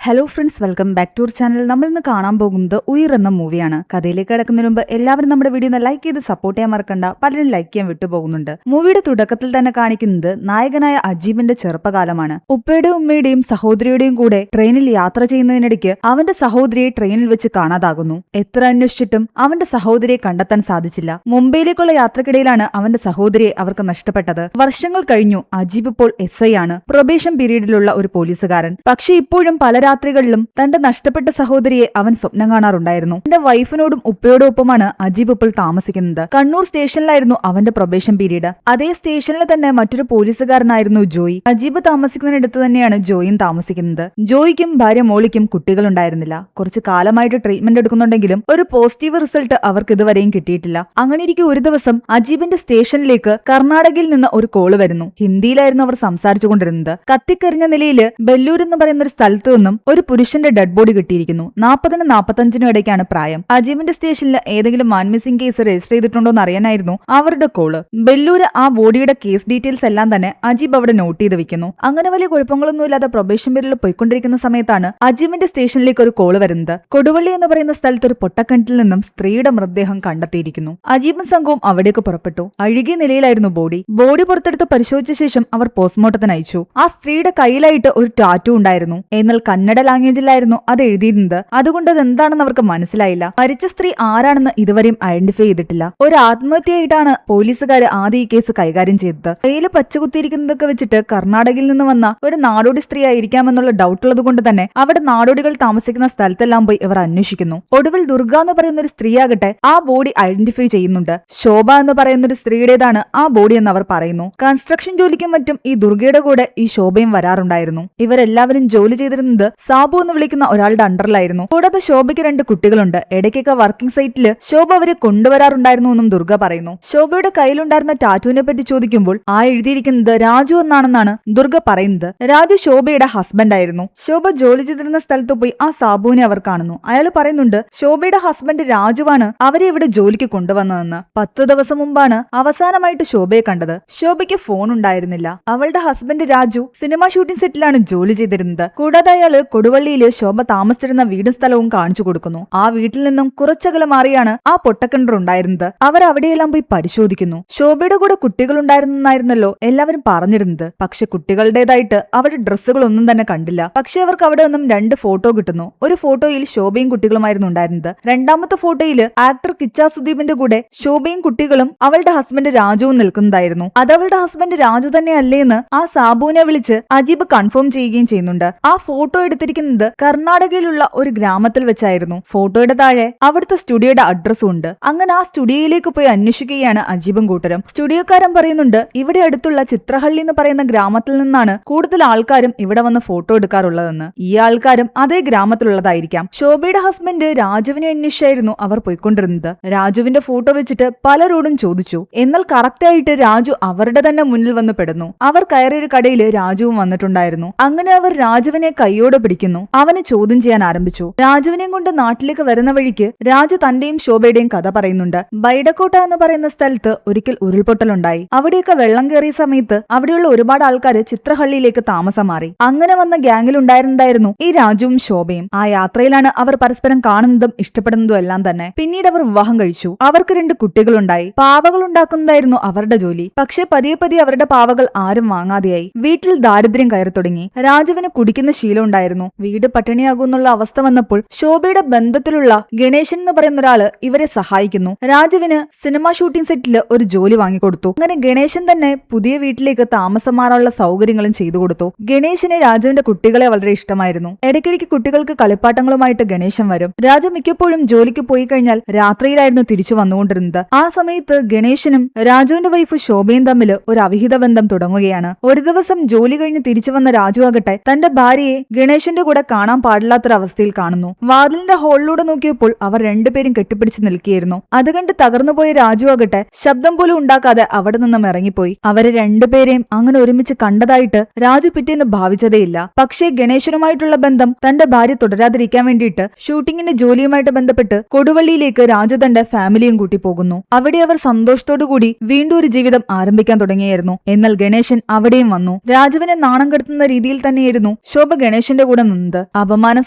Hello friends, welcome back to our channel. നമ്മൾ ഇന്ന് കാണാൻ പോകുന്നത് ഉയർ എന്ന മൂവിയാണ്. കഥയിലേക്ക് കിടക്കുന്നതിന് മുമ്പ് എല്ലാവരും നമ്മുടെ വീഡിയോ ഒന്ന് ലൈക്ക് ചെയ്ത് സപ്പോർട്ട് ചെയ്യാൻ മറക്കണ്ട. പലരും ലൈക്ക് ചെയ്യാൻ വിട്ടുപോകുന്നുണ്ട്. മൂവിയുടെ തുടക്കത്തിൽ തന്നെ കാണിക്കുന്നത് നായകനായ അജീബിന്റെ ചെറുപ്പകാലമാണ്. ഉപ്പയുടെയും ഉമ്മയുടെയും സഹോദരിയുടെയും കൂടെ ട്രെയിനിൽ യാത്ര ചെയ്യുന്നതിനിടയ്ക്ക് അവന്റെ സഹോദരിയെ ട്രെയിനിൽ വെച്ച് കാണാതാകുന്നു. എത്ര അന്വേഷിച്ചിട്ടും അവന്റെ സഹോദരിയെ കണ്ടെത്താൻ സാധിച്ചില്ല. മുംബൈയിലേക്കുള്ള യാത്രക്കിടയിലാണ് അവന്റെ സഹോദരിയെ അവർക്ക് നഷ്ടപ്പെട്ടത്. വർഷങ്ങൾ കഴിഞ്ഞു. അജീബ് ഇപ്പോൾ SI ആണ്, പ്രൊബേഷൻ പീരീഡിലുള്ള ഒരു പോലീസുകാരൻ. പക്ഷേ ഇപ്പോഴും പല രാത്രികളിലും തന്റെ നഷ്ടപ്പെട്ട സഹോദരിയെ അവൻ സ്വപ്നം കാണാറുണ്ടായിരുന്നു. തന്റെ വൈഫിനോടും ഉപ്പയോടും ഒപ്പമാണ് അജീബ് ഇപ്പോൾ താമസിക്കുന്നത്. കണ്ണൂർ സ്റ്റേഷനിലായിരുന്നു അവന്റെ പ്രൊബേഷൻ പീരീഡ്. അതേ സ്റ്റേഷനിൽ തന്നെ മറ്റൊരു പോലീസുകാരനായിരുന്നു ജോയി. അജീബ് താമസിക്കുന്നതിനടുത്ത് തന്നെയാണ് ജോയിയും താമസിക്കുന്നത്. ജോയിക്കും ഭാര്യ മോളിക്കും കുട്ടികളുണ്ടായിരുന്നില്ല. കുറച്ചു കാലമായിട്ട് ട്രീറ്റ്മെന്റ് എടുക്കുന്നുണ്ടെങ്കിലും ഒരു പോസിറ്റീവ് റിസൾട്ട് അവർക്ക് ഇതുവരെയും കിട്ടിയിട്ടില്ല. അങ്ങനെയിരിക്കെ ഒരു ദിവസം അജീബിന്റെ സ്റ്റേഷനിലേക്ക് കർണാടകയിൽ നിന്ന് ഒരു കോള് വരുന്നു. ഹിന്ദിയിലായിരുന്നു അവർ സംസാരിച്ചുകൊണ്ടിരുന്നത്. കത്തിക്കരിഞ്ഞ നിലയിൽ ബെല്ലൂർ എന്ന് പറയുന്ന ഒരു സ്ഥലത്ത് നിന്നും ഒരു പുരുഷന്റെ ഡെഡ് ബോഡി കിട്ടിയിരിക്കുന്നു. 40-നും 45-നും ഇടയ്ക്കാണ് പ്രായം. അജീബിന്റെ സ്റ്റേഷനിൽ ഏതെങ്കിലും മാൻ മിസ്സിംഗ് കേസ് രജിസ്റ്റർ ചെയ്തിട്ടുണ്ടോ എന്ന് അറിയാനായിരുന്നു അവരുടെ കോള്. ബെല്ലൂര് ആ ബോഡിയുടെ കേസ് ഡീറ്റെയിൽസ് എല്ലാം തന്നെ അജീബ് അവിടെ നോട്ട് ചെയ്ത് വെക്കുന്നു. അങ്ങനെ വലിയ കുഴപ്പങ്ങളൊന്നുമില്ലാതെ പ്രൊബേഷൻ പീരീഡിൽ പോയിക്കൊണ്ടിരിക്കുന്ന സമയത്താണ് അജീബിന്റെ സ്റ്റേഷനിലേക്ക് ഒരു കോള് വരുന്നത്. കൊടുവള്ളി എന്ന് പറയുന്ന സ്ഥലത്ത് ഒരു പൊട്ടക്കിണറ്റിൽ നിന്നും സ്ത്രീയുടെ മൃതദേഹം കണ്ടെത്തിയിരിക്കുന്നു. അജീബും സംഘവും അവിടേക്ക് പുറപ്പെട്ടു. അഴുകിയ നിലയിലായിരുന്നു ബോഡി. ബോഡി പുറത്തെടുത്ത് പരിശോധിച്ച ശേഷം അവർ പോസ്റ്റ്മോർട്ടത്തിന് അയച്ചു. ആ സ്ത്രീയുടെ കയ്യിലായിട്ട് ഒരു ടാറ്റു ഉണ്ടായിരുന്നു. എന്നാൽ കന്നഡ ലാംഗ്വേജിലായിരുന്നു അത് എഴുതിയിരുന്നത്. അതുകൊണ്ട് അത് എന്താണെന്ന് അവർക്ക് മനസ്സിലായില്ല. മരിച്ച സ്ത്രീ ആരാണെന്ന് ഇതുവരെയും ഐഡന്റിഫൈ ചെയ്തിട്ടില്ല. ഒരു ആത്മഹത്യയായിട്ടാണ് പോലീസുകാർ ആദ്യം ഈ കേസ് കൈകാര്യം ചെയ്തത്. കയ്യില് പച്ചകുത്തിയിരിക്കുന്നതൊക്കെ വെച്ചിട്ട് കർണാടകയിൽ നിന്ന് വന്ന ഒരു നാടോടി സ്ത്രീ ആയിരിക്കാമെന്നുള്ള ഡൗട്ട് ഉള്ളത് കൊണ്ട് തന്നെ അവിടെ നാടോടികൾ താമസിക്കുന്ന സ്ഥലത്തെല്ലാം പോയി ഇവർ അന്വേഷിക്കുന്നു. ഒടുവിൽ ദുർഗ എന്ന് പറയുന്ന ഒരു സ്ത്രീയാകട്ടെ ആ ബോഡി ഐഡന്റിഫൈ ചെയ്യുന്നുണ്ട്. ശോഭ എന്ന് പറയുന്ന ഒരു സ്ത്രീയുടേതാണ് ആ ബോഡി എന്ന് അവർ പറയുന്നു. കൺസ്ട്രക്ഷൻ ജോലിക്കും മറ്റും ഈ ദുർഗയുടെ കൂടെ ഈ ശോഭയും വരാറുണ്ടായിരുന്നു. ഇവരെല്ലാവരും ജോലി ചെയ്തിരുന്നത് സാബു എന്ന് വിളിക്കുന്ന ഒരാളുടെ അണ്ടറിലായിരുന്നു. കൂടാതെ ശോഭയ്ക്ക് 2 കുട്ടികളുണ്ട്. ഇടയ്ക്കൊക്കെ വർക്കിംഗ് സൈറ്റില് ശോഭ അവരെ കൊണ്ടുവരാറുണ്ടായിരുന്നു എന്നും ദുർഗ പറയുന്നു. ശോഭയുടെ കയ്യിലുണ്ടായിരുന്ന ടാറ്റുവിനെ പറ്റി ചോദിക്കുമ്പോൾ ആ എഴുതിയിരിക്കുന്നത് രാജു എന്നാണെന്നാണ് ദുർഗ പറയുന്നത്. രാജു ശോഭയുടെ ഹസ്ബൻഡ് ആയിരുന്നു. ശോഭ ജോലി ചെയ്തിരുന്ന സ്ഥലത്ത് പോയി ആ സാബുവിനെ അവർ കാണുന്നു. അയാൾ പറയുന്നുണ്ട് ശോഭയുടെ ഹസ്ബൻഡ് രാജുവാണ് അവരെ ഇവിടെ ജോലിക്ക് കൊണ്ടുവന്നതെന്ന്. 10 ദിവസം മുമ്പാണ് അവസാനമായിട്ട് ശോഭയെ കണ്ടത്. ശോഭയ്ക്ക് ഫോൺ ഉണ്ടായിരുന്നില്ല. അവളുടെ ഹസ്ബൻഡ് രാജു സിനിമ ഷൂട്ടിംഗ് സെറ്റിലാണ് ജോലി ചെയ്തിരുന്നത്. കൂടാതെ അയാള് കൊടുവള്ളിയില് ശോഭ താമസിച്ചിരുന്ന വീടും സ്ഥലവും കാണിച്ചു കൊടുക്കുന്നു. ആ വീട്ടിൽ നിന്നും കുറച്ചകലെ മാറിയാണ് ആ പൊട്ടക്കിണർ ഉണ്ടായിരുന്നത്. അവർ അവിടെയെല്ലാം പോയി പരിശോധിക്കുന്നു. ശോഭയുടെ കൂടെ കുട്ടികളുണ്ടായിരുന്നെന്നായിരുന്നല്ലോ എല്ലാവരും പറഞ്ഞിരുന്നത്. പക്ഷെ കുട്ടികളുടേതായിട്ട് അവരുടെ ഡ്രസ്സുകളൊന്നും തന്നെ കണ്ടില്ല. പക്ഷെ അവർക്ക് അവിടെ നിന്നും 2 ഫോട്ടോ കിട്ടുന്നു. ഒരു ഫോട്ടോയിൽ ശോഭയും കുട്ടികളുമായിരുന്നു ഉണ്ടായിരുന്നത്. രണ്ടാമത്തെ ഫോട്ടോയിൽ ആക്ടർ കിച്ച സുദീപിന്റെ കൂടെ ശോഭയും കുട്ടികളും അവളുടെ ഹസ്ബൻഡ് രാജുവും നിൽക്കുന്നതായിരുന്നു. അത് അവളുടെ ഹസ്ബൻഡ് രാജു തന്നെ അല്ലേന്ന് ആ സാബുവിനെ വിളിച്ച് അജീബ് കൺഫേം ചെയ്യുകയും ചെയ്യുന്നുണ്ട്. ആ ഫോട്ടോ എടുത്തിരിക്കുന്നത് കർണാടകയിലുള്ള ഒരു ഗ്രാമത്തിൽ വെച്ചായിരുന്നു. ഫോട്ടോയുടെ താഴെ അവിടുത്തെ സ്റ്റുഡിയോയുടെ അഡ്രസ്സും ഉണ്ട്. അങ്ങനെ ആ സ്റ്റുഡിയോയിലേക്ക് പോയി അന്വേഷിക്കുകയാണ് അജീബും കൂട്ടരും. സ്റ്റുഡിയോക്കാരൻ പറയുന്നുണ്ട് ഇവിടെ അടുത്തുള്ള ചിത്രഹള്ളി എന്ന് പറയുന്ന ഗ്രാമത്തിൽ നിന്നാണ് കൂടുതൽ ആൾക്കാരും ഇവിടെ വന്ന് ഫോട്ടോ എടുക്കാറുള്ളതെന്ന്. ഈ ആൾക്കാരും അതേ ഗ്രാമത്തിലുള്ളതായിരിക്കാം. ശോഭയുടെ ഹസ്ബൻഡ് രാജുവിനെ അന്വേഷിച്ചായിരുന്നു അവർ പോയിക്കൊണ്ടിരുന്നത്. രാജുവിന്റെ ഫോട്ടോ വെച്ചിട്ട് പലരോടും ചോദിച്ചു. എന്നാൽ കറക്റ്റായിട്ട് രാജു അവരുടെ തന്നെ മുന്നിൽ വന്ന് പെടുന്നു. അവർ കയറിയൊരു കടയിൽ രാജുവും വന്നിട്ടുണ്ടായിരുന്നു. അങ്ങനെ അവർ രാജുവിനെ കൈയോടെ പിടിക്കുന്നു. അവനെ ചോദ്യം ചെയ്യാൻ ആരംഭിച്ചു. രാജുവിനെയും കൊണ്ട് നാട്ടിലേക്ക് വരുന്ന വഴിക്ക് രാജു തന്റെയും ശോഭയുടെയും കഥ പറയുന്നുണ്ട്. ബൈഡക്കോട്ട എന്ന് പറയുന്ന സ്ഥലത്ത് ഒരിക്കൽ ഉരുൾപൊട്ടലുണ്ടായി. അവിടെയൊക്കെ വെള്ളം കയറിയ സമയത്ത് അവിടെയുള്ള ഒരുപാട് ആൾക്കാര് ചിത്രഹള്ളിയിലേക്ക് താമസം മാറി. അങ്ങനെ വന്ന ഗ്യാങ്ങിൽ ഉണ്ടായിരുന്നതായിരുന്നു ഈ രാജുവും ശോഭയും. ആ യാത്രയിലാണ് അവർ പരസ്പരം കാണുന്നതും ഇഷ്ടപ്പെടുന്നതും എല്ലാം തന്നെ. പിന്നീട് അവർ വിവാഹം കഴിച്ചു. അവർക്ക് 2 കുട്ടികളുണ്ടായി. പാവകൾ ഉണ്ടാക്കുന്നതായിരുന്നു അവരുടെ ജോലി. പക്ഷെ പതിയെ പതിയെ അവരുടെ പാവകൾ ആരും വാങ്ങാതെയായി. വീട്ടിൽ ദാരിദ്ര്യം കയറി തുടങ്ങി. രാജുവിന് കുടിക്കുന്ന ശീലം ഉണ്ടായിരുന്നു. വീട് പട്ടിണിയാകുന്നുള്ള അവസ്ഥ വന്നപ്പോൾ ശോഭയുടെ ബന്ധത്തിലുള്ള ഗണേശൻ എന്ന് പറയുന്ന ഒരാള് ഇവരെ സഹായിക്കുന്നു. രാജുവിന് സിനിമ ഷൂട്ടിംഗ് സെറ്റില് ഒരു ജോലി വാങ്ങിക്കൊടുത്തു. അങ്ങനെ ഗണേശൻ തന്നെ പുതിയ വീട്ടിലേക്ക് താമസം മാറാനുള്ള സൗകര്യങ്ങളും ചെയ്തു കൊടുത്തു. ഗണേശന് രാജുവിന്റെ കുട്ടികളെ വളരെ ഇഷ്ടമായിരുന്നു. ഇടയ്ക്കിടയ്ക്ക് കുട്ടികൾക്ക് കളിപ്പാട്ടങ്ങളുമായിട്ട് ഗണേശൻ വരും. രാജു മിക്കപ്പോഴും ജോലിക്ക് പോയി കഴിഞ്ഞാൽ രാത്രിയിലായിരുന്നു തിരിച്ചു വന്നുകൊണ്ടിരുന്നത്. ആ സമയത്ത് ഗണേശനും രാജുവിന്റെ വൈഫ് ശോഭയും തമ്മിൽ ഒരു അവിഹിത ബന്ധം തുടങ്ങുകയാണ്. ഒരു ദിവസം ജോലി കഴിഞ്ഞ് തിരിച്ചു വന്ന രാജു ആകട്ടെ തന്റെ ഭാര്യയെ ഗണേശന്റെ കൂടെ കാണാൻ പാടില്ലാത്തൊരവസ്ഥയിൽ കാണുന്നു. വാതിലിന്റെ ഹോളിലൂടെ നോക്കിയപ്പോൾ അവർ 2 പേരും കെട്ടിപ്പിടിച്ച് നിൽക്കുകയായിരുന്നു. അത് കണ്ട് തകർന്നുപോയ രാജു ആകട്ടെ ശബ്ദം പോലും ഉണ്ടാക്കാതെ അവിടെ നിന്നും ഇറങ്ങിപ്പോയി. അവരെ 2 പേരെയും അങ്ങനെ ഒരുമിച്ച് കണ്ടതായിട്ട് രാജു പിറ്റേന്ന് ഭാവിച്ചതേയില്ല. പക്ഷേ ഗണേശനുമായിട്ടുള്ള ബന്ധം തന്റെ ഭാര്യ തുടരാതിരിക്കാൻ വേണ്ടിയിട്ട് ഷൂട്ടിങ്ങിന്റെ ജോലിയുമായിട്ട് ബന്ധപ്പെട്ട് കൊടുവള്ളിയിലേക്ക് രാജു തന്റെ ഫാമിലിയും കൂട്ടി പോകുന്നു. അവിടെ അവർ സന്തോഷത്തോടുകൂടി വീണ്ടും ഒരു ജീവിതം ആരംഭിക്കാൻ തുടങ്ങിയായിരുന്നു. എന്നാൽ ഗണേശൻ അവിടെയും വന്നു. രാജുവിനെ നാണം കെടുത്തുന്ന രീതിയിൽ തന്നെയായിരുന്നു ശോഭ ഗണേശന്റെ കൂടെ കൂടെ നിന്നത്. അപമാനം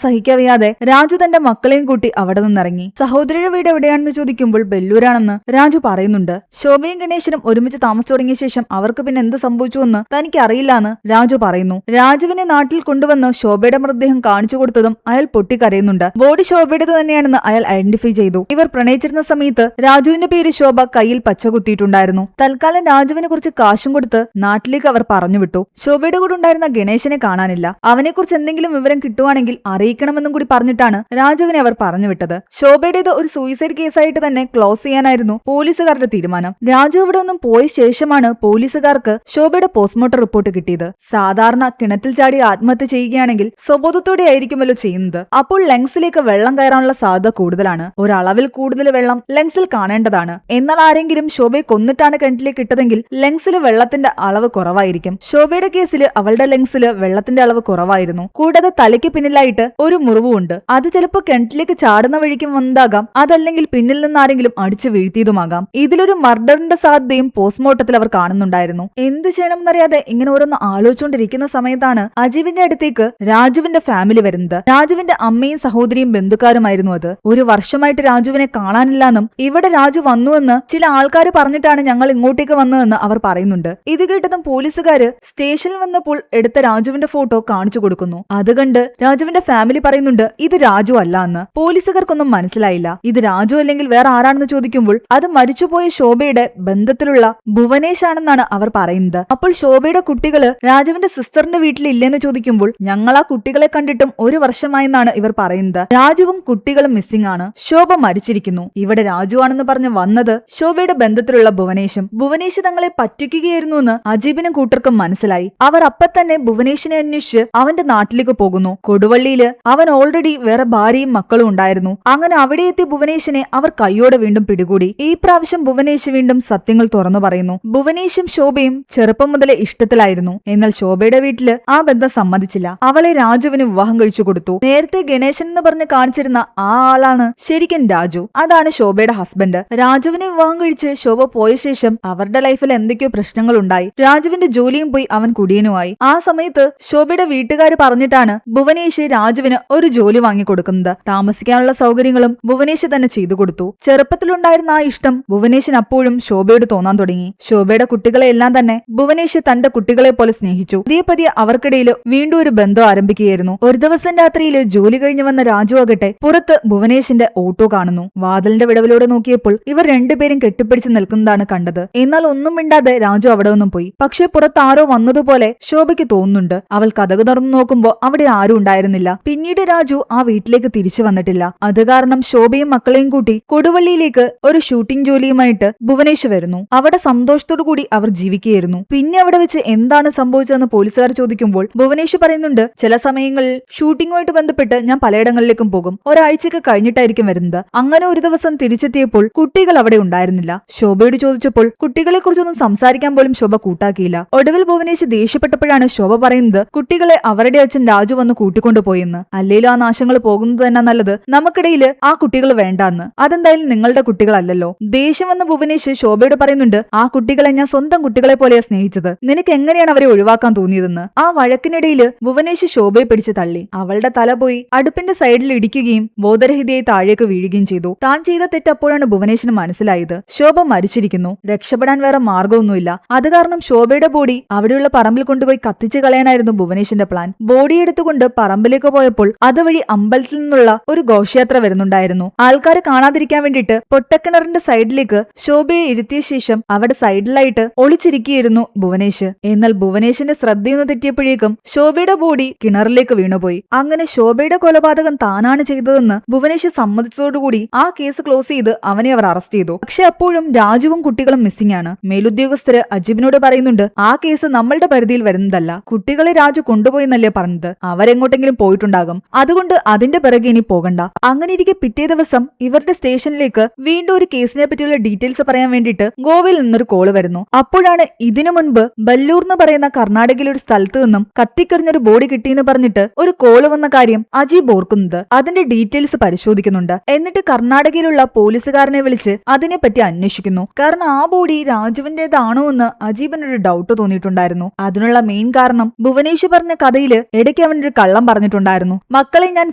സഹിക്കവയ്യാതെ രാജു തന്റെ മക്കളെയും കൂട്ടി അവിടെ നിന്നിറങ്ങി. സഹോദരിയുടെ വീട് എവിടെയാണെന്ന് ചോദിക്കുമ്പോൾ ബെല്ലൂരാണെന്ന് രാജു പറയുന്നുണ്ട്. ശോഭയും ഗണേശനും ഒരുമിച്ച് താമസിച്ചു തുടങ്ങിയ ശേഷം അവർക്ക് പിന്നെ എന്ത് സംഭവിച്ചുവെന്ന് തനിക്ക് അറിയില്ലാന്ന് രാജു പറയുന്നു. രാജുവിനെ നാട്ടിൽ കൊണ്ടുവന്ന് ശോഭയുടെ മൃതദേഹം കാണിച്ചു കൊടുത്തതും അയാൾ പൊട്ടിക്കരയുന്നുണ്ട്. ബോഡി ശോഭയുടേത് തന്നെയാണെന്ന് അയാൾ ഐഡന്റിഫൈ ചെയ്തു. ഇവർ പ്രണയിച്ചിരുന്ന സമയത്ത് രാജുവിന്റെ പേര് ശോഭ കയ്യിൽ പച്ച കുത്തിയിട്ടുണ്ടായിരുന്നു. തൽക്കാലം രാജുവിനെ കുറിച്ച് കാശും കൊടുത്ത് നാട്ടിലേക്ക് അവർ പറഞ്ഞുവിട്ടു. ശോഭയുടെ കൂടെ ഉണ്ടായിരുന്ന ഗണേശനെ കാണാനില്ല. അവനെക്കുറിച്ച് എന്തെങ്കിലും വിവരം കിട്ടുവാണെങ്കിൽ അറിയിക്കണമെന്നും കൂടി പറഞ്ഞിട്ടാണ് രാജുവിനെ അവർ പറഞ്ഞുവിട്ടത്. ശോഭയുടേത് ഒരു സൂയിസൈഡ് കേസായിട്ട് തന്നെ ക്ലോസ് ചെയ്യാനായിരുന്നു പോലീസുകാരുടെ തീരുമാനം. രാജു ഇവിടെ ഒന്നും പോയ ശേഷമാണ് പോലീസുകാർക്ക് ശോഭയുടെ പോസ്റ്റ്മോർട്ടം റിപ്പോർട്ട് കിട്ടിയത്. സാധാരണ കിണറ്റിൽ ചാടി ആത്മഹത്യ ചെയ്യുകയാണെങ്കിൽ സ്വബോധത്തോടെ ആയിരിക്കുമല്ലോ ചെയ്യുന്നത്. അപ്പോൾ ലങ്സിലേക്ക് വെള്ളം കയറാനുള്ള സാധ്യത കൂടുതലാണ്. ഒരളവിൽ കൂടുതൽ വെള്ളം ലങ്സിൽ കാണേണ്ടതാണ്. എന്നാൽ ആരെങ്കിലും ശോഭയെ കൊന്നിട്ടാണ് കിണറ്റിലേക്ക് ഇട്ടതെങ്കിൽ ലങ്സിൽ വെള്ളത്തിന്റെ അളവ് കുറവായിരിക്കും. ശോഭയുടെ കേസിൽ അവളുടെ ലങ്സിൽ വെള്ളത്തിന്റെ അളവ് കുറവായിരുന്നു. കൂടാതെ തലയ്ക്ക് പിന്നിലായിട്ട് ഒരു മുറിവുണ്ട്. അത് ചിലപ്പോൾ കിണറ്റിലേക്ക് ചാടുന്ന വഴിക്കും വന്നതാകാം, അതല്ലെങ്കിൽ പിന്നിൽ നിന്ന് ആരെങ്കിലും അടിച്ചു വീഴ്ത്തിയതുമാകാം. ഇതിലൊരു മർഡറിന്റെ സാധ്യതയും പോസ്റ്റ്മോർട്ടത്തിൽ അവർ കാണുന്നുണ്ടായിരുന്നു. എന്ത് ചെയ്യണമെന്നറിയാതെ ഇങ്ങനെ ഓരോന്ന് ആലോചിച്ചുകൊണ്ടിരിക്കുന്ന സമയത്താണ് അജീവിന്റെ അടുത്തേക്ക് രാജുവിന്റെ ഫാമിലി വരുന്നത്. രാജുവിന്റെ അമ്മയും സഹോദരിയും ബന്ധുക്കാരുമായിരുന്നു അത്. ഒരു വർഷമായിട്ട് രാജുവിനെ കാണാനില്ലെന്നും ഇവിടെ രാജു വന്നുവെന്ന് ചില ആൾക്കാർ പറഞ്ഞിട്ടാണ് ഞങ്ങൾ ഇങ്ങോട്ടേക്ക് വന്നതെന്ന് അവർ പറയുന്നുണ്ട്. ഇത് കേട്ടതും പോലീസുകാര് സ്റ്റേഷനിൽ വന്നപ്പോൾ എടുത്ത രാജുവിന്റെ ഫോട്ടോ കാണിച്ചു കൊടുക്കുന്നു. അത് കണ്ട് രാജുവിന്റെ ഫാമിലി പറയുന്നുണ്ട് ഇത് രാജു അല്ല എന്ന്. പോലീസുകാർക്കൊന്നും മനസ്സിലായില്ല. ഇത് രാജു അല്ലെങ്കിൽ വേറെ ആരാണെന്ന് ചോദിക്കുമ്പോൾ അത് മരിച്ചുപോയ ശോഭയുടെ ബന്ധത്തിലുള്ള ഭുവനേഷ് ആണെന്നാണ് അവർ പറയുന്നത്. അപ്പോൾ ശോഭയുടെ കുട്ടികള് രാജുവിന്റെ സിസ്റ്ററിന്റെ വീട്ടിൽ ഇല്ലെന്ന് ചോദിക്കുമ്പോൾ ഞങ്ങൾ ആ കുട്ടികളെ കണ്ടിട്ടും ഒരു വർഷമായെന്നാണ് ഇവർ പറയുന്നത്. രാജുവും കുട്ടികളും മിസ്സിംഗ് ആണ്. ശോഭ മരിച്ചിരിക്കുന്നു. ഇവിടെ രാജു ആണെന്ന് പറഞ്ഞ് വന്നത് ശോഭയുടെ ബന്ധത്തിലുള്ള ഭുവനേഷും. ഭുവനേഷ് തങ്ങളെ പറ്റിക്കുകയായിരുന്നു എന്ന് അജീബിനും കൂട്ടർക്കും മനസ്സിലായി. അവർ അപ്പൊ തന്നെ ഭുവനേഷിനെ അന്വേഷിച്ച് അവന്റെ നാട്ടിലേക്ക് പോകുന്നു. കൊടുവള്ളിയില് അവൻ ഓൾറെഡി വേറെ ഭാര്യയും മക്കളും ഉണ്ടായിരുന്നു. അങ്ങനെ അവിടെ എത്തിയ ഭുവനേഷിനെ അവർ കൈയോടെ വീണ്ടും പിടികൂടി. ഈ പ്രാവശ്യം ഭുവനേഷ് വീണ്ടും സത്യങ്ങൾ തുറന്നു പറയുന്നു. ഭുവനേഷും ശോഭയും ചെറുപ്പം മുതലേ ഇഷ്ടത്തിലായിരുന്നു. എന്നാൽ ശോഭയുടെ വീട്ടില് ആ ബന്ധം സമ്മതിച്ചില്ല. അവളെ രാജുവിന് വിവാഹം കഴിച്ചു കൊടുത്തു. നേരത്തെ ഗണേശൻ എന്ന് പറഞ്ഞ് കാണിച്ചിരുന്ന ആ ആളാണ് ശരിക്കും രാജു. അതാണ് ശോഭയുടെ ഹസ്ബൻഡ്. രാജുവിനെ വിവാഹം കഴിച്ച് ശോഭ പോയ ശേഷം അവരുടെ ലൈഫിൽ എന്തൊക്കെയോ പ്രശ്നങ്ങൾ ഉണ്ടായി. രാജുവിന്റെ ജോലിയും പോയി, അവൻ കുടിയനുമായി. ആ സമയത്ത് ശോഭയുടെ വീട്ടുകാർ പറഞ്ഞിട്ടാണ് ഭുവനേഷ് രാജുവിന് ഒരു ജോലി വാങ്ങിക്കൊടുക്കുന്നത്. താമസിക്കാനുള്ള സൗകര്യങ്ങളും ഭുവനേഷ് തന്നെ ചെയ്തു കൊടുത്തു. ചെറുപ്പത്തിലുണ്ടായിരുന്ന ആ ഇഷ്ടം ഭുവനേഷിന് അപ്പോഴും ശോഭയോട് തോന്നാൻ തുടങ്ങി. ശോഭയുടെ കുട്ടികളെ എല്ലാം തന്നെ ഭുവനേഷ് തന്റെ കുട്ടികളെ പോലെ സ്നേഹിച്ചു. പതിയെ അവർക്കിടയിൽ വീണ്ടും ഒരു ബന്ധം ആരംഭിക്കുകയായിരുന്നു. ഒരു ദിവസം രാത്രിയിൽ ജോലി കഴിഞ്ഞു വന്ന രാജു ആകട്ടെ പുറത്ത് ഭുവനേഷിന്റെ ഓട്ടോ കാണുന്നു. വാതിലിന്റെ വിടവിലൂടെ നോക്കിയപ്പോൾ ഇവർ രണ്ടുപേരും കെട്ടിപ്പിടിച്ച് നിൽക്കുന്നതാണ് കണ്ടത്. എന്നാൽ ഒന്നും മിണ്ടാതെ രാജു അവിടെ നിന്നും പോയി. പക്ഷേ പുറത്ത് ആരോ വന്നതുപോലെ ശോഭയ്ക്ക് തോന്നുന്നുണ്ട്. അവൾ കതക് തുറന്നു നോക്കുമ്പോൾ അവിടെ ആരും ഉണ്ടായിരുന്നില്ല. പിന്നീട് രാജു ആ വീട്ടിലേക്ക് തിരിച്ചു വന്നിട്ടില്ല. അത് കാരണം ശോഭയും മക്കളെയും കൂട്ടി കൊടുവള്ളിയിലേക്ക് ഒരു ഷൂട്ടിംഗ് ജോലിയുമായിട്ട് ഭുവനേഷ് വരുന്നു. അവിടെ സന്തോഷത്തോടു കൂടി അവർ ജീവിക്കുകയായിരുന്നു. പിന്നെ അവിടെ വെച്ച് എന്താണ് സംഭവിച്ചതെന്ന് പോലീസുകാർ ചോദിക്കുമ്പോൾ ഭുവനേഷ് പറയുന്നുണ്ട് ചില സമയങ്ങളിൽ ഷൂട്ടിങ്ങുമായിട്ട് ബന്ധപ്പെട്ട് ഞാൻ പലയിടങ്ങളിലേക്കും പോകും. ഒരാഴ്ചയൊക്കെ കഴിഞ്ഞിട്ടായിരിക്കും വരുന്നത്. അങ്ങനെ ഒരു ദിവസം തിരിച്ചെത്തിയപ്പോൾ കുട്ടികൾ അവിടെ ഉണ്ടായിരുന്നില്ല. ശോഭയോട് ചോദിച്ചപ്പോൾ കുട്ടികളെ കുറിച്ചൊന്നും സംസാരിക്കാൻ പോലും ശോഭ കൂട്ടാക്കിയില്ല. ഒടുവിൽ ഭുവനേഷ് ദേഷ്യപ്പെട്ടപ്പോഴാണ് ശോഭ പറയുന്നത് കുട്ടികളെ അവരുടെ അച്ഛൻ രാജു വന്ന് കൂട്ടിക്കൊണ്ടുപോയെന്ന്. അല്ലേലും ആ നാശങ്ങൾ പോകുന്നത് തന്നെ നല്ലത്, നമുക്കിടയിൽ ആ കുട്ടികൾ വേണ്ടാന്ന്. അതെന്തായാലും നിങ്ങളുടെ കുട്ടികളല്ലല്ലോ. ദേഷ്യം വന്ന ഭുവനേഷ് ശോഭയോട് പറയുന്നുണ്ട് ആ കുട്ടികളെ ഞാൻ സ്വന്തം കുട്ടികളെ പോലെയാ സ്നേഹിച്ചത്. നിനക്ക് എങ്ങനെയാണ് അവരെ ഒഴിവാക്കാൻ തോന്നിയതെന്ന്. ആ വഴക്കിനിടയിൽ ഭുവനേഷ് ശോഭയെ പിടിച്ച് തള്ളി. അവളുടെ തല പോയി അടുപ്പിന്റെ സൈഡിൽ ഇടിക്കുകയും ബോധരഹിതയായി താഴേക്ക് വീഴുകയും ചെയ്തു. താൻ ചെയ്ത തെറ്റപ്പോഴാണ് ഭുവനേഷിന് മനസ്സിലായത്. ശോഭ മരിച്ചിരിക്കുന്നു. രക്ഷപ്പെടാൻ വേറെ മാർഗമൊന്നുമില്ല. അത് കാരണം ശോഭയുടെ ബോഡി അവിടെയുള്ള പറമ്പിൽ കൊണ്ടുപോയി കത്തിച്ചു കളയാനായിരുന്നു ഭുവനേഷിന്റെ പ്ലാൻ. ബോഡി എടുത്തുകൊണ്ട് പറമ്പിലേക്ക് പോയപ്പോൾ അതുവഴി അമ്പലത്തിൽ നിന്നുള്ള ഒരു ഘോഷയാത്ര വരുന്നുണ്ടായിരുന്നു. ആൾക്കാരെ കാണാതിരിക്കാൻ വേണ്ടിയിട്ട് പൊട്ടക്കിണറിന്റെ സൈഡിലേക്ക് ശോഭയെ ഇരുത്തിയ ശേഷം അവിടെ സൈഡിലായിട്ട് ഒളിച്ചിരിക്കുകയായിരുന്നു ഭുവനേഷ്. എന്നാൽ ഭുവനേഷിന്റെ ശ്രദ്ധയൊന്ന് തെറ്റിയപ്പോഴേക്കും ശോഭയുടെ ബോഡി കിണറിലേക്ക് വീണുപോയി. അങ്ങനെ ശോഭയുടെ കൊലപാതകം താനാണ് ചെയ്തതെന്ന് ഭുവനേഷ് സമ്മതിച്ചതോടുകൂടി ആ കേസ് ക്ലോസ് ചെയ്ത് അവനെ അവർ അറസ്റ്റ് ചെയ്തു. പക്ഷെ അപ്പോഴും രാജുവും കുട്ടികളും മിസ്സിംഗ് ആണ്. മേലുദ്യോഗസ്ഥര് അജീബിനോട് പറയുന്നുണ്ട് ആ കേസ് നമ്മളുടെ പരിധിയിൽ വരുന്നതല്ല. കുട്ടികളെ രാജു കൊണ്ടുപോയെന്നല്ലേ പറഞ്ഞത്. അവരെങ്ങോട്ടെങ്കിലും പോയിട്ടുണ്ടാകും. അതുകൊണ്ട് അതിന്റെ പിറകെ ഇനി പോകണ്ട. അങ്ങനെ ഇരിക്കെ പിറ്റേ ദിവസം ഇവരുടെ സ്റ്റേഷനിലേക്ക് വീണ്ടും ഒരു കേസിനെ പറ്റിയുള്ള ഡീറ്റെയിൽസ് പറയാൻ വേണ്ടിയിട്ട് ഗോവയിൽ നിന്നൊരു കോള് വരുന്നു. അപ്പോഴാണ് ഇതിനു മുൻപ് ബല്ലൂർ എന്ന് പറയുന്ന കർണാടകയിലെ ഒരു സ്ഥലത്ത് നിന്നും കത്തിക്കരിഞ്ഞൊരു ബോഡി കിട്ടിയെന്ന് പറഞ്ഞിട്ട് ഒരു കോള് വന്ന കാര്യം അജീബ് ഓർക്കുന്നത്. അതിന്റെ ഡീറ്റെയിൽസ് പരിശോധിക്കുന്നുണ്ട്. എന്നിട്ട് കർണാടകയിലുള്ള പോലീസുകാരനെ വിളിച്ച് അതിനെപ്പറ്റി അന്വേഷിക്കുന്നു. കാരണം ആ ബോഡി രാജുവിന്റേതാണോ എന്ന് അജീബിനൊരു ഡൗട്ട് തോന്നിയിട്ടുണ്ടായിരുന്നു. അതിനുള്ള മെയിൻ കാരണം ഭുവനേഷ് പറഞ്ഞ കഥയില് ഇടയ്ക്ക് അവൻ അവനൊരു കള്ളം പറഞ്ഞിട്ടുണ്ടായിരുന്നു. മക്കളെ ഞാൻ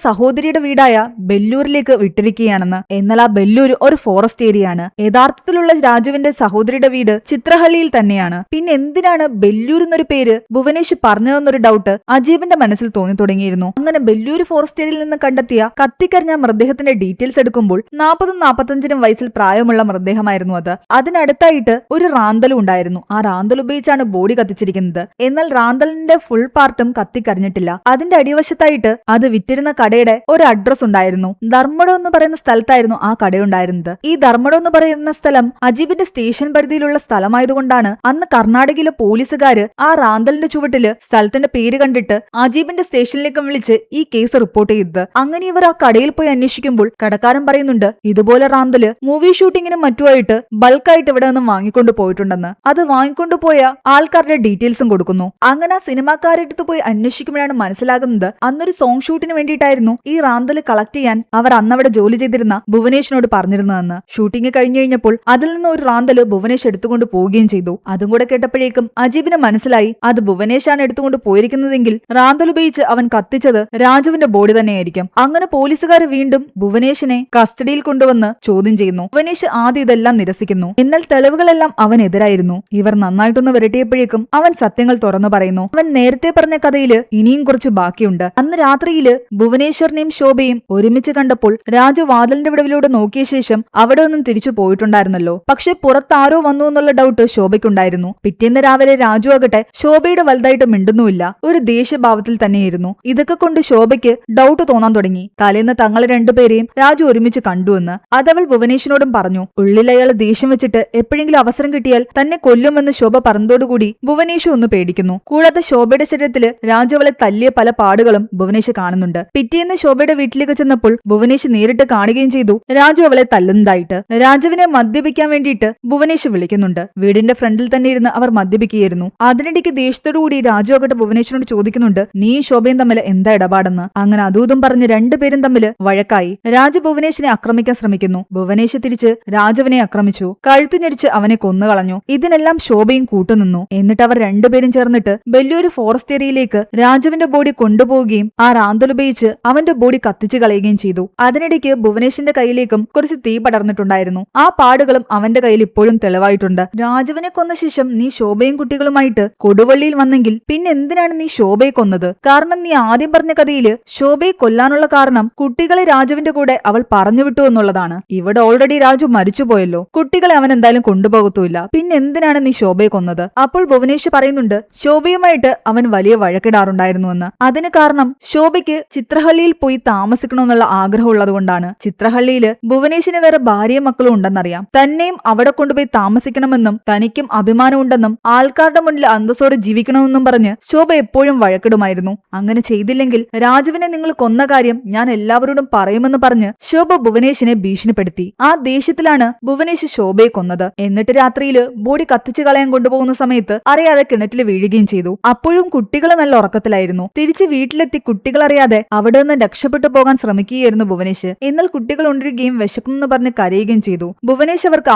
സഹോദരിയുടെ വീടായ ബെല്ലൂരിലേക്ക് വിട്ടിരിക്കുകയാണെന്ന്. എന്നാൽ ആ ബെല്ലൂർ ഒരു ഫോറസ്റ്റ് ഏരിയയാണ്. യഥാർത്ഥത്തിലുള്ള രാജുവിന്റെ സഹോദരിയുടെ വീട് ചിത്രഹള്ളിയിൽ തന്നെയാണ്. പിന്നെ എന്തിനാണ് ബെല്ലൂർ എന്നൊരു പേര് ഭുവനേഷ് പറഞ്ഞതെന്നൊരു ഡൗട്ട് അജീബിന്റെ മനസ്സിൽ തോന്നി തുടങ്ങിയിരുന്നു. അങ്ങനെ ബെല്ലൂർ ഫോറസ്റ്റ് ഏരിയയിൽ നിന്ന് കണ്ടെത്തിയ കത്തിക്കരിഞ്ഞ മൃതദേഹത്തിന്റെ ഡീറ്റെയിൽസ് എടുക്കുമ്പോൾ 40-45 വയസ്സിൽ പ്രായമുള്ള മൃതദേഹമായിരുന്നു അത്. അതിനടുത്തായിട്ട് ഒരു റാന്തലും ഉണ്ടായിരുന്നു. ആ റാന്തൽ ഉപയോഗിച്ചാണ് ബോഡി കത്തിച്ചിരിക്കുന്നത്. എന്നാൽ റാന്തലിന്റെ ഫുൾ പാർട്ടും കത്തിക്കരിഞ്ഞിട്ടില്ല. അതിന്റെ അടിവശത്തായിട്ട് അത് വിറ്റിരുന്ന കടയുടെ ഒരു അഡ്രസ് ഉണ്ടായിരുന്നു. ധർമ്മടം എന്ന് പറയുന്ന സ്ഥലത്തായിരുന്നു ആ കടയുണ്ടായിരുന്നത്. ഈ ധർമ്മടം എന്ന് പറയുന്ന സ്ഥലം അജീബിന്റെ സ്റ്റേഷൻ പരിധിയിലുള്ള സ്ഥലമായതുകൊണ്ടാണ് അന്ന് കർണാടകയിലെ പോലീസുകാര് ആ റാന്തലിന്റെ ചുവട്ടില് സ്ഥലത്തിന്റെ പേര് കണ്ടിട്ട് അജീബിന്റെ സ്റ്റേഷനിലേക്ക് വിളിച്ച് ഈ കേസ് റിപ്പോർട്ട് ചെയ്തത്. അങ്ങനെ ഇവർ ആ കടയിൽ പോയി അന്വേഷിക്കുമ്പോൾ കടക്കാരൻ പറയുന്നുണ്ട് ഇതുപോലെ റാന്തല് മൂവി ഷൂട്ടിങ്ങിനും മറ്റുമായിട്ട് ബൾക്കായിട്ട് ഇവിടെ നിന്നും വാങ്ങിക്കൊണ്ടു പോയിട്ടുണ്ടെന്ന്. അത് വാങ്ങിക്കൊണ്ടു പോയ ആൾക്കാരുടെ ഡീറ്റെയിൽസും കൊടുക്കുന്നു. അങ്ങനെ ആ സിനിമാക്കാരെടുത്ത് പോയി അന്വേഷിക്കുമ്പോഴാണ് മനസ്സിലാകുന്നത് അന്നൊരു സോങ് ഷൂട്ടിന് വേണ്ടിയിട്ടായിരുന്നു ഈ റാന്തല് കളക്ട് ചെയ്യാൻ അവർ അന്നവിടെ ജോലി ചെയ്തിരുന്ന ഭുവനേഷിനോട് പറഞ്ഞിരുന്നതെന്ന്. ഷൂട്ടിംഗ് കഴിഞ്ഞു കഴിഞ്ഞപ്പോൾ അതിൽ നിന്ന് ഒരു റാന്തല് ഭുവനേഷ് എടുത്തുകൊണ്ട് പോവുകയും ചെയ്തു. അതും കൂടെ കേട്ടപ്പോഴേക്കും അജീബിന് മനസ്സിലായി അത് ഭുവനേഷാണ് എടുത്തുകൊണ്ട് പോയിരിക്കുന്നതെങ്കിൽ റാന്തൽ ഉപയോഗിച്ച് അവൻ കത്തിച്ചത് രാജുവിന്റെ ബോഡി തന്നെയായിരിക്കും. അങ്ങനെ പോലീസുകാർ വീണ്ടും ഭുവനേഷിനെ കസ്റ്റഡിയിൽ കൊണ്ടുവന്ന് ചോദ്യം ചെയ്യുന്നു. ഭുവനേഷ് ആദ്യം ഇതെല്ലാം നിരസിക്കുന്നു. എന്നാൽ തെളിവുകളെല്ലാം അവനെതിരായിരുന്നു. ഇവർ നന്നായിട്ടൊന്ന് വിരട്ടിയപ്പോഴേക്കും അവൻ സത്യങ്ങൾ തുറന്നു പറയുന്നു. അവൻ നേരത്തെ പറഞ്ഞ കഥയില് ഇനിയും കുറച്ച് ബാക്കിയുണ്ട്. അന്ന് രാത്രിയില് ഭുവനേശ്വറിനെയും ശോഭയും ഒരുമിച്ച് കണ്ടപ്പോൾ രാജു വാതിലിന്റെ വിടവിലൂടെ നോക്കിയ ശേഷം അവിടെ നിന്നും തിരിച്ചു പോയിട്ടുണ്ടായിരുന്നല്ലോ. പക്ഷെ പുറത്താരോ വന്നു എന്നുള്ള ഡൗട്ട് ശോഭയ്ക്കുണ്ടായിരുന്നു. പിറ്റേന്ന് രാവിലെ രാജു ആകട്ടെ ശോഭയുടെ വലുതായിട്ട് മിണ്ടുന്നുമില്ല. ഒരു ദേഷ്യഭാവത്തിൽ തന്നെയായിരുന്നു. ഇതൊക്കെ കൊണ്ട് ശോഭയ്ക്ക് ഡൗട്ട് തോന്നാൻ തുടങ്ങി. തലേന്ന് തങ്ങളെ രണ്ടുപേരെയും രാജു ഒരുമിച്ച് കണ്ടുവെന്ന്. അതവൾ ഭുവനേഷിനോടും പറഞ്ഞു. ഉള്ളിൽ അയാൾ ദേഷ്യം വെച്ചിട്ട് എപ്പോഴെങ്കിലും അവസരം കിട്ടിയാൽ തന്നെ കൊല്ലുമെന്ന് ശോഭ പറഞ്ഞതോടുകൂടി ഭുവനേഷ് ഒന്ന് പേടിക്കുന്നു. കൂടാതെ ശോഭയുടെ ശരീരത്തില് രാജു അവളെ തല്ലിയ പല പാടുകളും ഭുവനേഷ് കാണുന്നുണ്ട്. പിറ്റേന്ന് ശോഭയുടെ വീട്ടിലേക്ക് ചെന്നപ്പോൾ ഭുവനേഷ് നേരിട്ട് കാണുകയും ചെയ്തു രാജു അവളെ തല്ലുന്നതായിട്ട്. രാജുവിനെ മദ്യപിക്കാൻ വേണ്ടിയിട്ട് ഭുവനേഷ് വിളിക്കുന്നുണ്ട്. വീടിന്റെ ഫ്രണ്ടിൽ തന്നെ ഇരുന്ന് അവർ മദ്യപിക്കുകയായിരുന്നു. അതിനിടയ്ക്ക് ദേഷ്യത്തോടുകൂടി രാജു ആകട്ടെ ഭുവനേശ്വരനോട് ചോദിക്കുന്നുണ്ട് നീയും ശോഭയും തമ്മിൽ എന്താ ഇടപാടെന്ന്. അങ്ങനെ അതൂതും പറഞ്ഞ് രണ്ടുപേരും തമ്മിൽ വഴക്കായി. രാജു ഭുവനേഷിനെ ആക്രമിക്കാൻ ശ്രമിക്കുന്നു. ഭുവനേഷ് തിരിച്ച് രാജുവിനെ ആക്രമിച്ചു. കഴുത്തു ഞെരിച്ച് അവനെ കൊന്നുകളഞ്ഞു. ഇതിനെല്ലാം ശോഭയും കൂട്ടുനിന്നു. എന്നിട്ട് അവർ രണ്ടുപേരും ചേർന്നിട്ട് വലിയൊരു ഫോറസ്റ്റ് ഏരിയയിലേക്ക് രാജുവിന്റെ ബോഡി കൊണ്ടുപോവുകയും ആ റാന്തൽ ഉപയോഗിച്ച് അവന്റെ ബോഡി കത്തിച്ചു കളയുകയും ചെയ്തു. അതിനിടയ്ക്ക് ഭുവനേഷിന്റെ കയ്യിലേക്കും കുറച്ച് തീ പടർന്നിട്ടുണ്ടായിരുന്നു. ആ പാടുകളും അവന്റെ കയ്യിൽ ഇപ്പോഴും തെളിവായിട്ടുണ്ട്. രാജുവിനെ കൊന്ന ശേഷം നീ ശോഭയും കുട്ടികളുമായിട്ട് കൊടുവള്ളിയിൽ വന്നെങ്കിൽ പിന്നെ എന്തിനാണ് നീ ശോഭയെ കൊന്നത്? കാരണം നീ ആദ്യം പറഞ്ഞ കഥയില് ശോഭയെ കൊല്ലാനുള്ള കാരണം കുട്ടികളെ രാജുവിന്റെ കൂടെ അവൾ പറഞ്ഞു വിട്ടു എന്നുള്ളതാണ്. ഇവിടെ ഓൾറെഡി രാജു മരിച്ചുപോയല്ലോ. കുട്ടികളെ അവൻ എന്തായാലും കൊണ്ടുപോകത്തുമില്ല. പിന്നെ എന്തിനാണ് നീ ശോഭയെ കൊന്നത്? അപ്പോൾ ഭുവനേഷ് പറയുന്നുണ്ട് ശോഭയുമായിട്ട് അവൻ വലിയ വഴക്കിടാറുണ്ടായിരുന്നുവെന്ന്. അതിന് കാരണം ശോഭയ്ക്ക് ചിത്രഹള്ളിയിൽ പോയി താമസിക്കണമെന്നുള്ള ആഗ്രഹം ഉള്ളതുകൊണ്ടാണ്. ചിത്രഹള്ളിയില് ഭുവനേഷിന് വേറെ ഭാര്യയും മക്കളും ഉണ്ടെന്നറിയാം. തന്നെയും അവിടെ കൊണ്ടുപോയി താമസിക്കണമെന്നും തനിക്കും അഭിമാനമുണ്ടെന്നും ആൾക്കാരുടെ മുന്നിൽ അന്തസ്സോടെ ജീവിക്കണമെന്നും പറഞ്ഞ് ശോഭ എപ്പോഴും വഴക്കിടുമായിരുന്നു. അങ്ങനെ ചെയ്തില്ലെങ്കിൽ രാജുവിനെ നിങ്ങൾ കൊന്ന കാര്യം ഞാൻ എല്ലാവരോടും പറയുമെന്ന് പറഞ്ഞ് ശോഭ ഭുവനേഷിനെ ഭീഷണിപ്പെടുത്തി. ആ ദേഷ്യത്തിലാണ് ഭുവനേഷ് ശോഭയെ കൊന്നത്. എന്നിട്ട് രാത്രിയില് ബോഡി കത്തിച്ചു കളയാൻ കൊണ്ടുപോകുന്ന സമയത്ത് അറിയാതെ കിണറ്റിൽ വീഴുകയും ചെയ്തു. അപ്പോഴും കുട്ടികൾ നല്ല ഉറക്കത്തിലായിരുന്നു. തിരിച്ച് വീട്ടിലെത്തി കുട്ടികൾ അറിയാതെ അവിടെ നിന്ന് രക്ഷപ്പെട്ടു പോകാൻ ശ്രമിക്കുകയായിരുന്നു ഭുവനേഷ്. എന്നാൽ കുട്ടികൾ ഉണരുകയും വിശക്കുന്നെന്ന് പറഞ്ഞ് കരയുകയും ചെയ്തു. ഭുവനേഷ് അവർക്ക്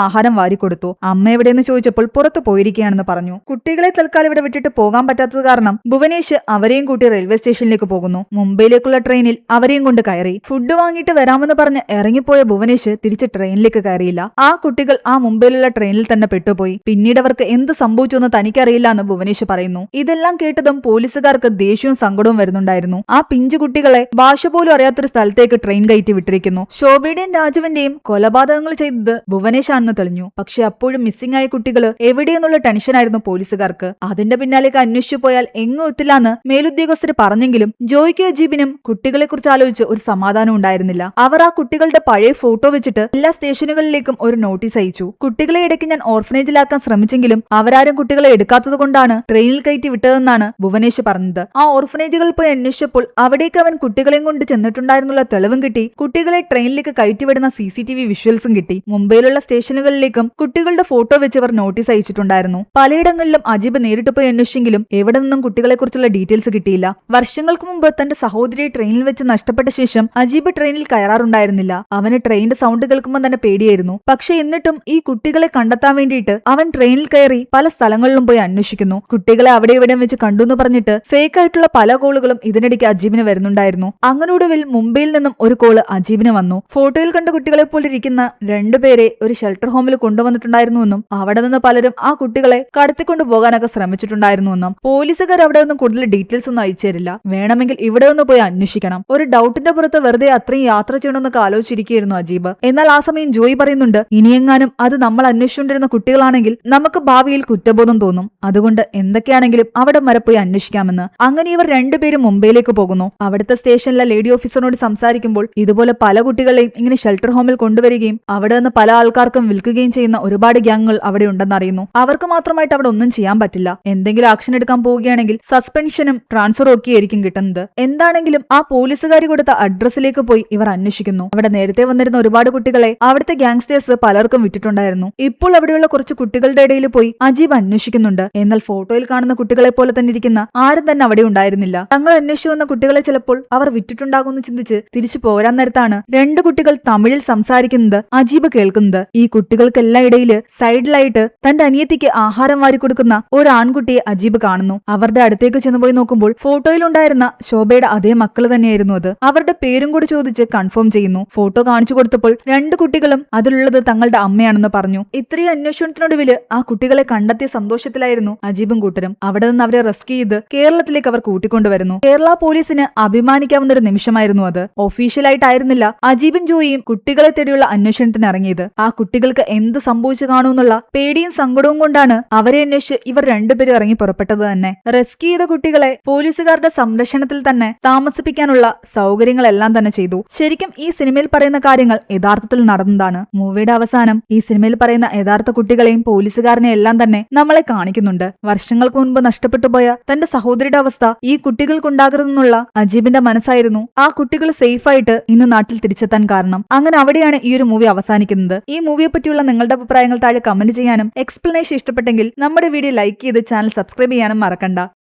ആഹാരം വാരിക്കൊടുത്തു. അമ്മ എവിടെയെന്ന് ചോദിച്ചപ്പോൾ പുറത്തു പോയിരിക്കുകയാണെന്ന് പറഞ്ഞു. കുട്ടികളെ തൽക്കാലം ഇവിടെ വിട്ടിട്ട് പോകാൻ പറ്റാത്തത് കാരണം ഭുവനേഷ് അവരെയും കൂട്ടി റെയിൽവേ സ്റ്റേഷനിലേക്ക് പോകുന്നു. മുംബൈയിലേക്കുള്ള ട്രെയിനിൽ അവരെയും കൊണ്ട് കയറി. ഫുഡ് വാങ്ങിയിട്ട് വരാമെന്ന് പറഞ്ഞ് ഇറങ്ങിപ്പോയ ഭുവനേഷ് തിരിച്ച് ട്രെയിനിലേക്ക് കയറിയില്ല. ആ കുട്ടികൾ ആ മുംബൈയിലുള്ള ട്രെയിനിൽ തന്നെ പെട്ടുപോയി. പിന്നീട് അവർക്ക് എന്ത് സംഭവിച്ചു എന്ന് തനിക്കറിയില്ല എന്ന് ഭുവനേഷ് പറയുന്നു. ഇതെല്ലാം കേട്ടതും പോലീസുകാർക്ക് ദേഷ്യവും സങ്കടവും വരുന്നുണ്ടായിരുന്നു. ആ പിഞ്ചു കുട്ടികളെ ഭാഷ പോലും അറിയാത്തൊരു സ്ഥലത്തേക്ക് ട്രെയിൻ കയറ്റി വിട്ടിരിക്കുന്നു. ശോഭയുടെയും രാജുവിന്റെയും കൊലപാതകങ്ങൾ ചെയ്തത് ഭുവനേഷ് ആണെന്ന് തെളിഞ്ഞു. പക്ഷെ അപ്പോഴും മിസ്സിംഗ് ആയ കുട്ടികൾ എവിടെയെന്നുള്ള ടെൻഷനായിരുന്നു പോലീസുകാർക്ക്. അതിന്റെ പിന്നാലേക്ക് അന്വേഷിച്ചു പോയാൽ എങ്ങും എത്തില്ലാന്ന് മേലുദ്യോഗസ്ഥര് പറഞ്ഞെങ്കിലും ജോയ്ക്ക് അജീബിനും കുട്ടികളെ കുറിച്ച് ആലോചിച്ച് ഒരു സമാധാനം ഉണ്ടായിരുന്നില്ല. അവർ ആ കുട്ടികളുടെ പഴയ ഫോട്ടോ വെച്ചിട്ട് എല്ലാ സ്റ്റേഷനുകളിലേക്കും ഒരു നോട്ടീസ് അയച്ചു. കുട്ടികളെ ഇടയ്ക്ക് ഞാൻ ഓർഫനേജിലാക്കാൻ ശ്രമിച്ചെങ്കിലും അവരാരും കുട്ടികളെ എടുക്കാത്തത് കൊണ്ടാണ് ട്രെയിനിൽ കയറ്റി വിട്ടതെന്നാണ് ഭുവനേഷ് പറഞ്ഞത്. ആ ഓർഫനേജുകളിൽ പോയി അന്വേഷിച്ചപ്പോൾ അവിടേക്ക് അവൻ കുട്ടികളെയും കൊണ്ട് ചെന്നിട്ടുണ്ടായിരുന്നുള്ള തെളിവും കിട്ടി. കുട്ടികളെ ട്രെയിനിലേക്ക് കയറ്റിവിടുന്ന CCTV വിഷ്വൽസും കിട്ടി. മുംബൈയിലുള്ള സ്റ്റേഷനുകളിലേക്കും കുട്ടികളുടെ ഫോട്ടോ വെച്ചവർ നോട്ടീസ് അയച്ചിട്ടുണ്ടായിരുന്നു. പലയിടങ്ങളിലും അജീബ് നേരിട്ട് പോയി അന്വേഷിച്ചെങ്കിലും എവിടെ നിന്നും കുട്ടികളെക്കുറിച്ചുള്ള ഡീറ്റെയിൽസ് കിട്ടിയില്ല. വർഷങ്ങൾക്ക് മുമ്പ് തന്റെ സഹോദരിയെ ട്രെയിനിൽ വെച്ച് നഷ്ടപ്പെട്ട ശേഷം അജീബ് ട്രെയിനിൽ കയറാറുണ്ടായിരുന്നില്ല. അവന് ട്രെയിനിന്റെ സൗണ്ട് കേൾക്കുമ്പോൾ തന്നെ പേടിയായിരുന്നു. പക്ഷെ എന്നിട്ടും ഈ കുട്ടികളെ കണ്ടെത്താൻ വേണ്ടിയിട്ട് അവൻ ട്രെയിനിൽ കയറി പല സ്ഥലങ്ങളിലും പോയി അന്വേഷിക്കുന്നു. കുട്ടികളെ അവിടെ ഇവിടെ വെച്ച് കണ്ടു എന്ന് പറഞ്ഞിട്ട് ഫേക്ക് ആയിട്ടുള്ള പല കോളുകളും ഇതിനിടയ്ക്ക് അജീബിന് വരുന്നുണ്ടായിരുന്നു. അങ്ങനെ ഒടുവിൽ മുംബൈയിൽ നിന്നും ഒരു കോള് അജീബിന് വന്നു. ഫോട്ടോയിൽ കണ്ട കുട്ടികളെ പോലെ ഇരിക്കുന്ന രണ്ടുപേരെ ഒരു ഷെൽട്ടർ ഹോമിൽ കൊണ്ടുവന്നിട്ടുണ്ടായിരുന്നുവെന്നും അവിടെ നിന്ന് പലരും ആ കുട്ടികളെ കടത്തിക്കൊണ്ടു പോകാനൊക്കെ ശ്രമിച്ചിട്ടുണ്ടായിരുന്നുവെന്നും പോലീസുകാർ അവിടെ നിന്നും കൂടുതൽ ഡീറ്റെയിൽസ് ഒന്നും അയച്ചു തരില്ല. വേണമെങ്കിൽ ഇവിടെ ഒന്ന് പോയി അന്വേഷിക്കണം. ഒരു ഡൗട്ടിന്റെ പുറത്ത് വെറുതെ അത്രയും യാത്ര ചെയ്യണമെന്നൊക്കെ ആലോചിച്ചിരിക്കുകയായിരുന്നു അജീബ്. എന്നാൽ ആ സമയം ജോയി പറയുന്നുണ്ട്, ഇനിയെങ്ങാനും അത് നമ്മൾ അന്വേഷിച്ചുകൊണ്ടിരുന്ന കുട്ടികളാണെങ്കിൽ നമുക്ക് ഭാവിയിൽ കുറ്റബോധം തോന്നും. അതുകൊണ്ട് എന്തൊക്കെയാണെങ്കിലും അവിടെ വരെ പോയി അന്വേഷിക്കാമെന്ന്. അങ്ങനെ ഇവർ രണ്ടുപേരും മുംബൈയിലേക്ക് പോകുന്നു. അവിടുത്തെ സ്റ്റേഷനിലെ ലേഡി ഓഫീസറിനോട് സംസാരിക്കുമ്പോൾ ഇതുപോലെ പല കുട്ടികളെയും ഇങ്ങനെ ഷെൽട്ടർ ഹോമിൽ കൊണ്ടുവരികയും അവിടെ നിന്ന് പല ആൾക്കാർക്കും വിൽക്കുകയും ചെയ്യുന്ന ഒരുപാട് ഗ്യാങ്ങുകൾ അവിടെ ഉണ്ടെന്ന് അറിയുന്നു. അവർക്ക് മാത്രമായിട്ട് അവിടെ ഒന്നും ചെയ്യാൻ പറ്റില്ല. എന്തെങ്കിലും ആക്ഷൻ എടുക്കാൻ പോവുകയാണെങ്കിൽ സസ്പെൻഷനും ട്രാൻസ്ഫറും ഒക്കെ ആയിരിക്കും കിട്ടുന്നത്. എന്താണെങ്കിലും ആ പോലീസുകാരി കൊടുത്ത അഡ്രസ്സിലേക്ക് പോയി ഇവർ അന്വേഷിക്കുന്നു. അവിടെ നേരത്തെ വന്നിരുന്ന ഒരുപാട് കുട്ടികളെ അവിടുത്തെ ഗ്യാങ്സ്റ്റേഴ്സ് പലർക്കും വിറ്റിട്ടുണ്ടായിരുന്നു. ഇപ്പോൾ അവിടെയുള്ള കുറച്ച് കുട്ടികളുടെ ഇടയിൽ പോയി അജീബ് അന്വേഷിക്കുന്നുണ്ട്. എന്നാൽ ഫോട്ടോയിൽ കാണുന്ന കുട്ടികളെ പോലെ തന്നെ ഇരിക്കുന്ന ആരും തന്നെ അവിടെ ഉണ്ടായിരുന്നില്ല. തങ്ങൾ അന്വേഷിച്ചു വന്ന കുട്ടികളെ ചിലപ്പോൾ അവർ വിറ്റിട്ടുണ്ടാകുമെന്ന് ചിന്തിച്ച് തിരിച്ചു പോരാൻ നേരത്താണ് രണ്ട് കുട്ടികൾ തമിഴിൽ സംസാരിക്കുന്നത് അജീബ് കേൾക്കുന്നത്. ഈ കുട്ടികൾക്കെല്ലാം ഇടയില് സൈഡിലായിട്ട് തന്റെ അനിയത്തിക്ക് ആഹാരം വാരിക്കൊടുക്കുന്ന ഒരു ആൺകുട്ടിയെ അജീബ് കാണുന്നു. അവരുടെ അടുത്തേക്ക് ചെന്നുപോയി നോക്കുമ്പോൾ ഫോട്ടോയിൽ ഉണ്ടായിരുന്ന ശോഭയുടെ അതേ മക്കള് തന്നെയായിരുന്നു അത്. അവരുടെ പേരും കൂടി ചോദിച്ച് കൺഫേം ചെയ്യുന്നു. ഫോട്ടോ കാണിച്ചു കൊടുത്തപ്പോൾ രണ്ട് കുട്ടികളും അതിലുള്ളത് തങ്ങളുടെ അമ്മയാണെന്ന് പറഞ്ഞു. ഇത്രയും അന്വേഷണത്തിനൊടുവില് ആ കുട്ടികളെ കണ്ടെത്തിയ സന്തോഷത്തിലായിരുന്നു അജീബും കൂട്ടരും. അവിടെ നിന്ന് അവരെ റെസ്ക്യൂ ചെയ്ത് കേരളത്തിലേക്ക് അവർ കൂട്ടിക്കൊണ്ടുവരുന്നു. കേരള പോലീസിന് അഭിമാനിക്കാവുന്ന ഒരു നിമിഷമായിരുന്നു അത്. ഒഫീഷ്യലായിട്ടായിരുന്നില്ല അജീബും ജോയിയും കുട്ടികളെ തേടിയുള്ള അന്വേഷണത്തിന് ഇറങ്ങിയത്. ആ കുട്ടികൾക്ക് എന്ത് സംഭവിച്ചു കാണുമെന്നുള്ള പേടിയും സങ്കടവും കൊണ്ടാണ് അവരെ അന്വേഷിച്ച് ഇവർ രണ്ടുപേരും ഇറങ്ങി പുറപ്പെട്ടത് തന്നെ. റെസ്ക്യൂ ചെയ്ത കുട്ടികളെ പോലീസുകാരുടെ സംരക്ഷണത്തിൽ തന്നെ താമസിപ്പിക്കാനുള്ള സൗകര്യങ്ങളെല്ലാം തന്നെ ചെയ്തു. ശരിക്കും ഈ സിനിമയിൽ പറയുന്ന കാര്യങ്ങൾ യഥാർത്ഥത്തിൽ നടന്നതാണ്. മൂവിയുടെ അവസാനം ഈ സിനിമയിൽ പറയുന്ന യഥാർത്ഥ കുട്ടികളെയും പോലീസുകാരനെ എല്ലാം തന്നെ നമ്മളെ കാണിക്കുന്നുണ്ട്. വർഷങ്ങൾക്ക് മുൻപ് നഷ്ടപ്പെട്ടു പോയ തന്റെ സഹോദരിയുടെ അവസ്ഥ ഈ കുട്ടികൾക്കുണ്ടാകരുതെന്നുള്ള അജീബിന്റെ മനസ്സായിരുന്നു ആ കുട്ടികൾ സേഫായിട്ട് ഇന്ന് നാട്ടിൽ തിരിച്ചെത്താൻ കാരണം. അങ്ങനെ അവിടെയാണ് ഈ ഒരു മൂവി അവസാനിക്കുന്നത്. ഈ മൂവിയെ പറ്റിയുള്ള നിങ്ങളുടെ അഭിപ്രായങ്ങൾ താഴെ കമന്റ് ചെയ്യാനും എക്സ്പ്ലനേഷൻ ഇഷ്ടപ്പെട്ടെങ്കിൽ നമ്മുടെ വീഡിയോ ലൈക്ക് ചെയ്ത് ചാനൽ സബ്സ്ക്രൈബ് ചെയ്യാനും മറക്കണ്ട.